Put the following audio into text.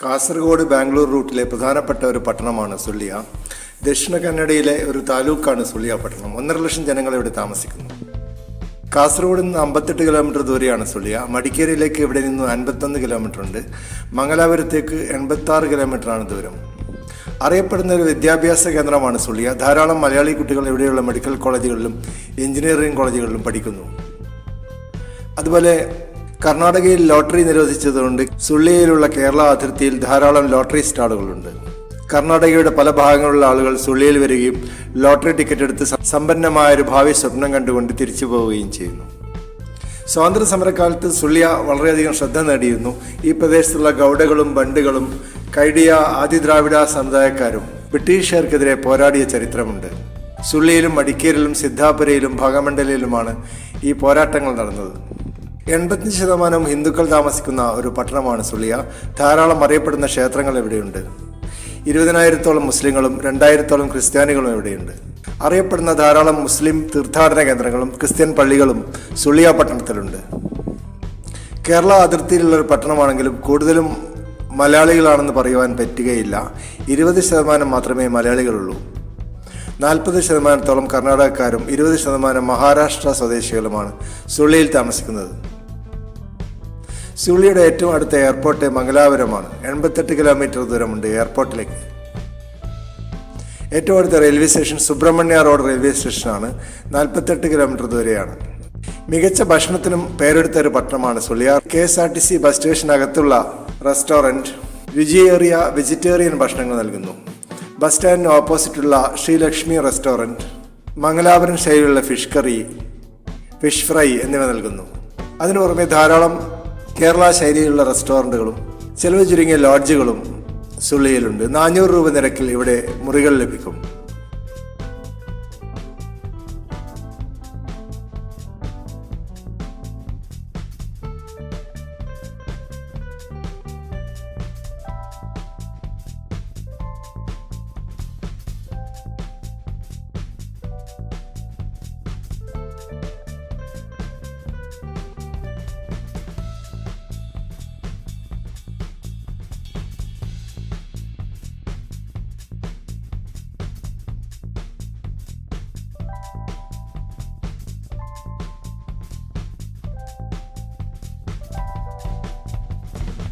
കാസർഗോഡ് ബാംഗ്ലൂർ റൂട്ടിലെ പ്രധാനപ്പെട്ട ഒരു പട്ടണമാണ് സുള്ളിയ. ദക്ഷിണ കന്നഡയിലെ ഒരു താലൂക്കാണ് സുള്ളിയ പട്ടണം. 1.5 ലക്ഷം ജനങ്ങൾ ഇവിടെ താമസിക്കുന്നു. കാസർഗോഡ് നിന്ന് 58 കിലോമീറ്റർ ദൂരെയാണ് സുള്ളിയ. മടിക്കേരിയിലേക്ക് ഇവിടെ നിന്ന് 51 കിലോമീറ്റർ ഉണ്ട്. മംഗലാപുരത്തേക്ക് 86 കിലോമീറ്ററാണ് ദൂരം. അറിയപ്പെടുന്ന ഒരു വിദ്യാഭ്യാസ കേന്ദ്രമാണ് സുള്ളിയ. ധാരാളം മലയാളി കുട്ടികൾ ഇവിടെയുള്ള മെഡിക്കൽ കോളേജുകളിലും എഞ്ചിനീയറിംഗ് കോളേജുകളിലും പഠിക്കുന്നു. അതുപോലെ കർണാടകയിൽ ലോട്ടറി നിരോധിച്ചതുകൊണ്ട് സുള്ളിയയിലുള്ള കേരള അതിർത്തിയിൽ ധാരാളം ലോട്ടറി സ്റ്റാളുകളുണ്ട്. കർണാടകയുടെ പല ഭാഗങ്ങളിലുള്ള ആളുകൾ സുള്ളിയയിൽ വരികയും ലോട്ടറി ടിക്കറ്റ് എടുത്ത് സമ്പന്നമായ ഒരു ഭാവി സ്വപ്നം കണ്ടുകൊണ്ട് തിരിച്ചു പോവുകയും ചെയ്യുന്നു. സ്വാതന്ത്ര്യ സമരക്കാലത്ത് സുള്ളിയ വളരെയധികം ശ്രദ്ധ നേടിയിരുന്നു. ഈ പ്രദേശത്തുള്ള ഗൗഡകളും ബണ്ടുകളും കൈഡിയ ആദിദ്രാവിഡ സമുദായക്കാരും ബ്രിട്ടീഷുകാർക്കെതിരെ പോരാടിയ ചരിത്രമുണ്ട്. സുള്ളിയിലും മടിക്കേരിയിലും സിദ്ധാപുരയിലും ഭാഗമണ്ഡലയിലുമാണ് ഈ പോരാട്ടങ്ങൾ നടന്നത്. 85% ഹിന്ദുക്കൾ താമസിക്കുന്ന ഒരു പട്ടണമാണ് സുള്ളിയ. ധാരാളം അറിയപ്പെടുന്ന ക്ഷേത്രങ്ങൾ ഇവിടെയുണ്ട്. 20,000-ഓളം മുസ്ലിങ്ങളും 2,000-ഓളം ക്രിസ്ത്യാനികളും ഇവിടെയുണ്ട്. അറിയപ്പെടുന്ന ധാരാളം മുസ്ലിം തീർത്ഥാടന കേന്ദ്രങ്ങളും ക്രിസ്ത്യൻ പള്ളികളും സുള്ളിയ പട്ടണത്തിലുണ്ട്. കേരള അതിർത്തിയിലുള്ള ഒരു പട്ടണമാണെങ്കിലും കൂടുതലും മലയാളികളാണെന്ന് പറയുവാൻ പറ്റുകയില്ല. 20% മാത്രമേ മലയാളികളുള്ളൂ. 40%-ഓളം കർണാടകക്കാരും 20% മഹാരാഷ്ട്ര സ്വദേശികളുമാണ് സുള്ളിയിൽ താമസിക്കുന്നത്. സുള്ളിയുടെ ഏറ്റവും അടുത്ത എയർപോർട്ട് മംഗലാപുരമാണ്. 88 കിലോമീറ്റർ ദൂരമുണ്ട് എയർപോർട്ടിലേക്ക്. ഏറ്റവും അടുത്ത railway station Subrahmanya road railway സ്റ്റേഷനാണ്. 48 കിലോമീറ്റർ ദൂരെയാണ്. മികച്ച ഭക്ഷണത്തിനും പേരെടുത്ത ഒരു പട്ടണമാണ് സുള്ളിയ. KSRTC ബസ് സ്റ്റേഷനകത്തുള്ള റെസ്റ്റോറൻറ്റ് രുചിയേറിയ വെജിറ്റേറിയൻ ഭക്ഷണങ്ങൾ നൽകുന്നു. ബസ് സ്റ്റാൻഡിന് ഓപ്പോസിറ്റുള്ള ശ്രീലക്ഷ്മി റെസ്റ്റോറൻറ്റ് മംഗലാപുരം ശൈലിയിലുള്ള ഫിഷ് കറി, ഫിഷ് ഫ്രൈ എന്നിവ നൽകുന്നു. അതിനു പുറമെ ധാരാളം കേരള ശൈലിയിലുള്ള റെസ്റ്റോറൻറ്റുകളും ചെലവ് ചുരുങ്ങിയ ലോഡ്ജുകളും സുള്ളിയിലുണ്ട്. 400 രൂപ നിരക്കിൽ ഇവിടെ മുറികൾ ലഭിക്കും.